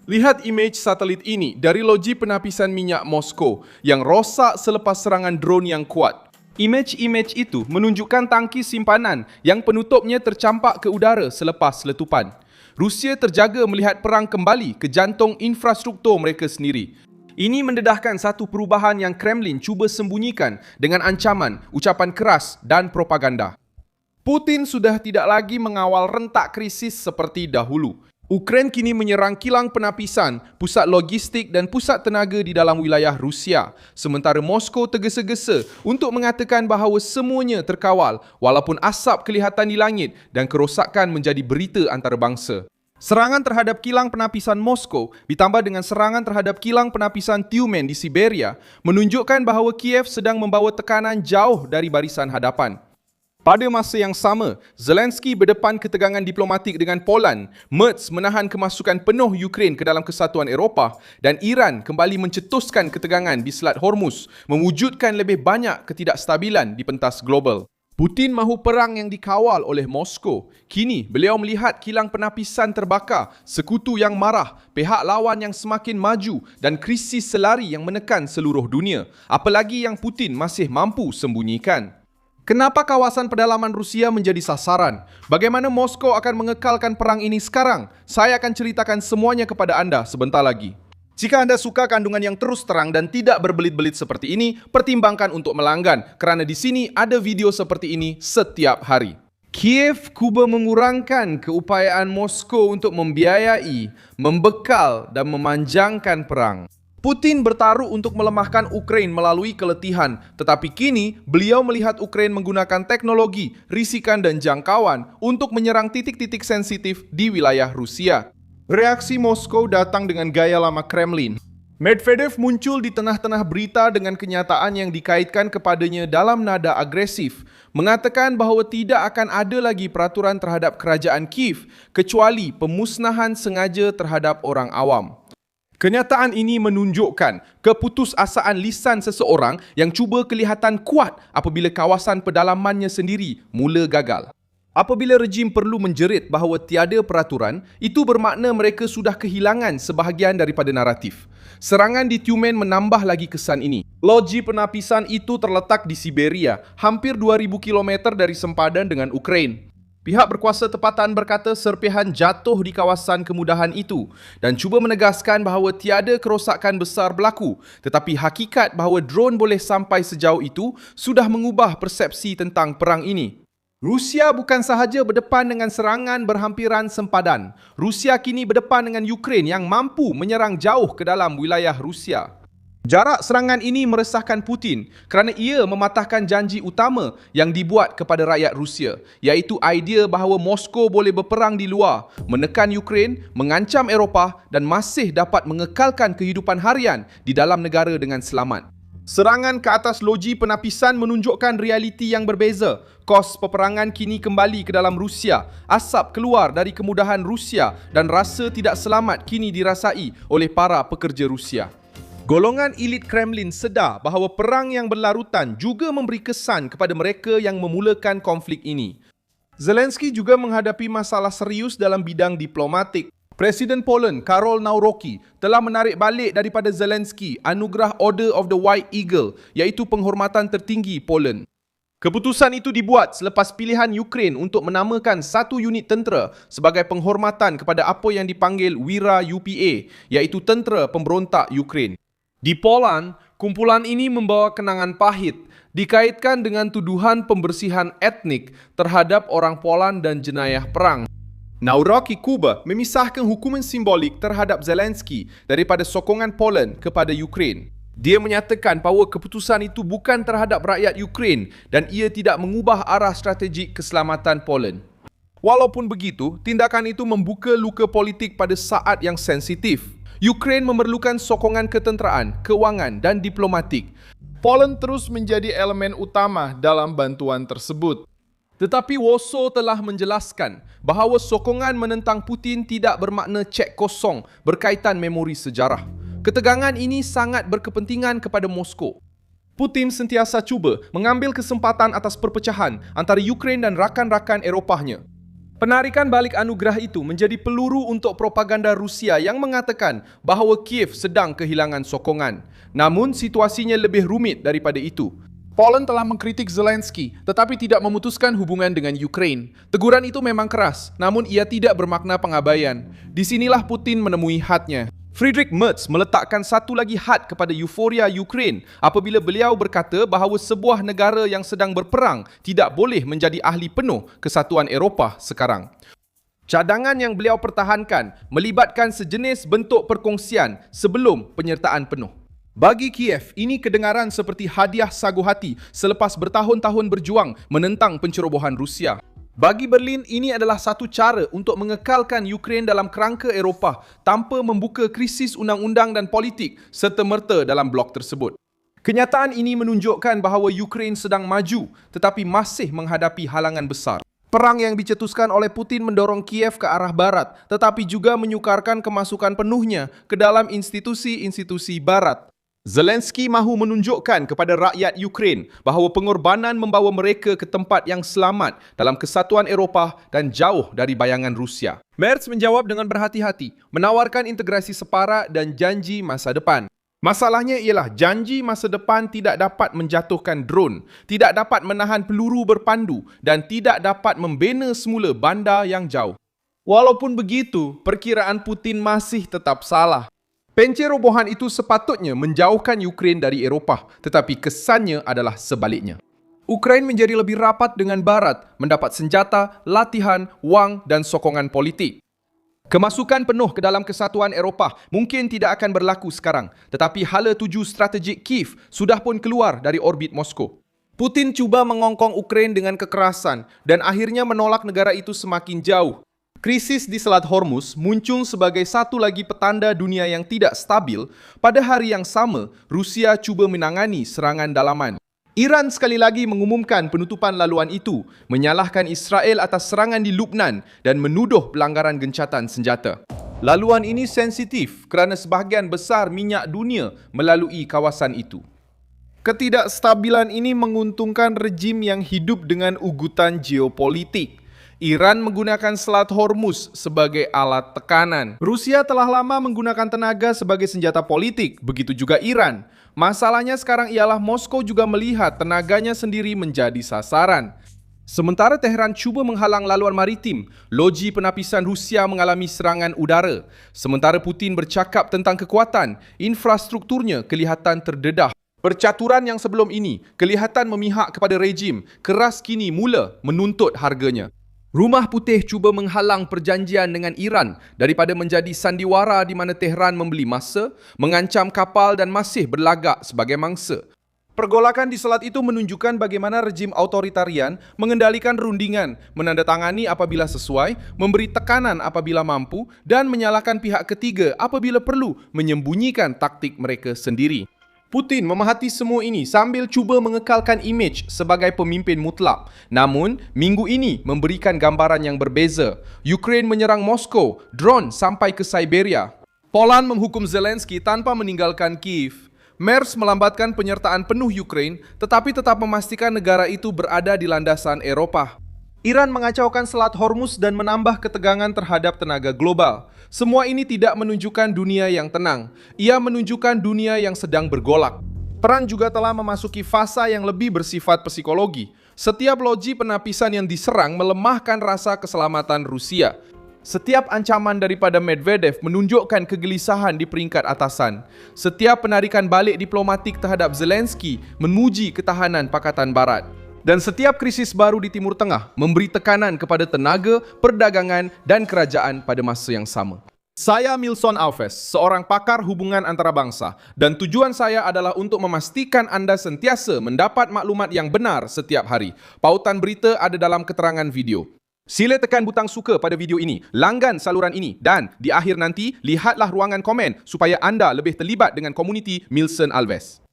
Lihat imej satelit ini dari loji penapisan minyak Moskow yang rosak selepas serangan drone yang kuat. Imej-imej itu menunjukkan tangki simpanan yang penutupnya tercampak ke udara selepas letupan. Rusia terjaga melihat perang kembali ke jantung infrastruktur mereka sendiri. Ini mendedahkan satu perubahan yang Kremlin cuba sembunyikan dengan ancaman, ucapan keras dan propaganda. Putin sudah tidak lagi mengawal rentak krisis seperti dahulu. Ukraine kini menyerang kilang penapisan, pusat logistik dan pusat tenaga di dalam wilayah Rusia. Sementara Moskow tergesa-gesa untuk mengatakan bahawa semuanya terkawal walaupun asap kelihatan di langit dan kerosakan menjadi berita antarabangsa. Serangan terhadap kilang penapisan Moskow ditambah dengan serangan terhadap kilang penapisan Tyumen di Siberia menunjukkan bahawa Kiev sedang membawa tekanan jauh dari barisan hadapan. Pada masa yang sama, Zelensky berdepan ketegangan diplomatik dengan Poland, Merz menahan kemasukan penuh Ukraine ke dalam kesatuan Eropah dan Iran kembali mencetuskan ketegangan di Selat Hormuz, mewujudkan lebih banyak ketidakstabilan di pentas global. Putin mahu perang yang dikawal oleh Moskow. Kini, beliau melihat kilang penapisan terbakar, sekutu yang marah, pihak lawan yang semakin maju dan krisis selari yang menekan seluruh dunia. Apalagi yang Putin masih mampu sembunyikan. Kenapa kawasan pedalaman Rusia menjadi sasaran? Bagaimana Moskow akan mengekalkan perang ini sekarang? Saya akan ceritakan semuanya kepada anda sebentar lagi. Jika anda suka kandungan yang terus terang dan tidak berbelit-belit seperti ini, pertimbangkan untuk melanggan kerana di sini ada video seperti ini setiap hari. Kiev cuba mengurangkan keupayaan Moskow untuk membiayai, membekal dan memanjangkan perang. Putin bertaruh untuk melemahkan Ukraine melalui keletihan, tetapi kini beliau melihat Ukraine menggunakan teknologi, risikan dan jangkauan untuk menyerang titik-titik sensitif di wilayah Rusia. Reaksi Moskow datang dengan gaya lama Kremlin. Medvedev muncul di tengah-tengah berita dengan kenyataan yang dikaitkan kepadanya dalam nada agresif, mengatakan bahawa tidak akan ada lagi peraturan terhadap kerajaan Kiev kecuali pemusnahan sengaja terhadap orang awam. Kenyataan ini menunjukkan keputusasaan lisan seseorang yang cuba kelihatan kuat apabila kawasan pedalamannya sendiri mula gagal. Apabila rejim perlu menjerit bahawa tiada peraturan, itu bermakna mereka sudah kehilangan sebahagian daripada naratif. Serangan di Tyumen menambah lagi kesan ini. Loji penapisan itu terletak di Siberia, hampir 2,000 km dari sempadan dengan Ukraine. Pihak berkuasa tempatan berkata serpihan jatuh di kawasan kemudahan itu dan cuba menegaskan bahawa tiada kerosakan besar berlaku, tetapi hakikat bahawa drone boleh sampai sejauh itu sudah mengubah persepsi tentang perang ini. Rusia bukan sahaja berdepan dengan serangan berhampiran sempadan. Rusia kini berdepan dengan Ukraine yang mampu menyerang jauh ke dalam wilayah Rusia. Jarak serangan ini meresahkan Putin kerana ia mematahkan janji utama yang dibuat kepada rakyat Rusia, iaitu idea bahawa Moskow boleh berperang di luar, menekan Ukraine, mengancam Eropah dan masih dapat mengekalkan kehidupan harian di dalam negara dengan selamat. Serangan ke atas loji penapisan menunjukkan realiti yang berbeza. Kos peperangan kini kembali ke dalam Rusia. Asap keluar dari kemudahan Rusia dan rasa tidak selamat kini dirasai oleh para pekerja Rusia. Golongan elit Kremlin sedar bahawa perang yang berlarutan juga memberi kesan kepada mereka yang memulakan konflik ini. Zelensky juga menghadapi masalah serius dalam bidang diplomatik. Presiden Poland Karol Nawrocki telah menarik balik daripada Zelensky anugerah Order of the White Eagle, iaitu penghormatan tertinggi Poland. Keputusan itu dibuat selepas pilihan Ukraine untuk menamakan satu unit tentera sebagai penghormatan kepada apa yang dipanggil Wira UPA, iaitu tentera pemberontak Ukraine. Di Poland, kumpulan ini membawa kenangan pahit, dikaitkan dengan tuduhan pembersihan etnik terhadap orang Poland dan jenayah perang. Nawrocki Kuba memisahkan hukuman simbolik terhadap Zelensky daripada sokongan Poland kepada Ukraine. Dia menyatakan bahawa keputusan itu bukan terhadap rakyat Ukraine dan ia tidak mengubah arah strategik keselamatan Poland. Walaupun begitu, tindakan itu membuka luka politik pada saat yang sensitif. Ukraine memerlukan sokongan ketenteraan, kewangan dan diplomatik. Poland terus menjadi elemen utama dalam bantuan tersebut. Tetapi Warsaw telah menjelaskan bahawa sokongan menentang Putin tidak bermakna cek kosong berkaitan memori sejarah. Ketegangan ini sangat berkepentingan kepada Moskow. Putin sentiasa cuba mengambil kesempatan atas perpecahan antara Ukraine dan rakan-rakan Eropahnya. Penarikan balik anugerah itu menjadi peluru untuk propaganda Rusia yang mengatakan bahawa Kiev sedang kehilangan sokongan. Namun situasinya lebih rumit daripada itu. Poland telah mengkritik Zelensky tetapi tidak memutuskan hubungan dengan Ukraine. Teguran itu memang keras, namun ia tidak bermakna pengabaian. Disinilah Putin menemui hadnya. Friedrich Merz meletakkan satu lagi had kepada euforia Ukraine apabila beliau berkata bahawa sebuah negara yang sedang berperang tidak boleh menjadi ahli penuh kesatuan Eropah sekarang. Cadangan yang beliau pertahankan melibatkan sejenis bentuk perkongsian sebelum penyertaan penuh. Bagi Kiev, ini kedengaran seperti hadiah sagu hati selepas bertahun-tahun berjuang menentang pencerobohan Rusia. Bagi Berlin, ini adalah satu cara untuk mengekalkan Ukraine dalam kerangka Eropah tanpa membuka krisis undang-undang dan politik serta-merta dalam blok tersebut. Kenyataan ini menunjukkan bahawa Ukraine sedang maju tetapi masih menghadapi halangan besar. Perang yang dicetuskan oleh Putin mendorong Kiev ke arah barat tetapi juga menyukarkan kemasukan penuhnya ke dalam institusi-institusi barat. Zelensky mahu menunjukkan kepada rakyat Ukraine bahawa pengorbanan membawa mereka ke tempat yang selamat dalam kesatuan Eropah dan jauh dari bayangan Rusia. Merz menjawab dengan berhati-hati, menawarkan integrasi separa dan janji masa depan. Masalahnya ialah janji masa depan tidak dapat menjatuhkan drone, tidak dapat menahan peluru berpandu dan tidak dapat membina semula bandar yang jauh. Walaupun begitu, perkiraan Putin masih tetap salah. Pencerobohan itu sepatutnya menjauhkan Ukraine dari Eropah, tetapi kesannya adalah sebaliknya. Ukraine menjadi lebih rapat dengan Barat, mendapat senjata, latihan, wang dan sokongan politik. Kemasukan penuh ke dalam kesatuan Eropah mungkin tidak akan berlaku sekarang, tetapi hala tuju strategik Kiev sudah pun keluar dari orbit Moskow. Putin cuba mengongkong Ukraine dengan kekerasan dan akhirnya menolak negara itu semakin jauh. Krisis di Selat Hormuz muncul sebagai satu lagi petanda dunia yang tidak stabil. Pada hari yang sama, Rusia cuba menangani serangan dalaman. Iran sekali lagi mengumumkan penutupan laluan itu, menyalahkan Israel atas serangan di Lubnan dan menuduh pelanggaran gencatan senjata. Laluan ini sensitif kerana sebahagian besar minyak dunia melalui kawasan itu. Ketidakstabilan ini menguntungkan rejim yang hidup dengan ugutan geopolitik. Iran menggunakan Selat Hormuz sebagai alat tekanan. Rusia telah lama menggunakan tenaga sebagai senjata politik, begitu juga Iran. Masalahnya sekarang ialah Moskow juga melihat tenaganya sendiri menjadi sasaran. Sementara Tehran cuba menghalang laluan maritim, loji penapisan Rusia mengalami serangan udara. Sementara Putin bercakap tentang kekuatan, infrastrukturnya kelihatan terdedah. Percaturan yang sebelum ini kelihatan memihak kepada rejim, keras kini mula menuntut harganya. Rumah Putih cuba menghalang perjanjian dengan Iran daripada menjadi sandiwara di mana Tehran membeli masa, mengancam kapal dan masih berlagak sebagai mangsa. Pergolakan di selat itu menunjukkan bagaimana rejim autoritarian mengendalikan rundingan, menandatangani apabila sesuai, memberi tekanan apabila mampu dan menyalahkan pihak ketiga apabila perlu menyembunyikan taktik mereka sendiri. Putin memahati semua ini sambil cuba mengekalkan imej sebagai pemimpin mutlak. Namun, minggu ini memberikan gambaran yang berbeza. Ukraine menyerang Moskow, drone sampai ke Siberia. Poland menghukum Zelensky tanpa meninggalkan Kiev. Merz melambatkan penyertaan penuh Ukraine tetapi tetap memastikan negara itu berada di landasan Eropah. Iran mengacaukan Selat Hormuz dan menambah ketegangan terhadap tenaga global. Semua ini tidak menunjukkan dunia yang tenang. Ia menunjukkan dunia yang sedang bergolak. Perang juga telah memasuki fasa yang lebih bersifat psikologi. Setiap loji penapisan yang diserang melemahkan rasa keselamatan Rusia. Setiap ancaman daripada Medvedev menunjukkan kegelisahan di peringkat atasan. Setiap penarikan balik diplomatik terhadap Zelensky memuji ketahanan Pakatan Barat. Dan setiap krisis baru di Timur Tengah memberi tekanan kepada tenaga, perdagangan dan kerajaan pada masa yang sama. Saya Milson Alves, seorang pakar hubungan antarabangsa dan tujuan saya adalah untuk memastikan anda sentiasa mendapat maklumat yang benar setiap hari. Pautan berita ada dalam keterangan video. Sila tekan butang suka pada video ini, langgan saluran ini dan di akhir nanti lihatlah ruangan komen supaya anda lebih terlibat dengan komuniti Milson Alves.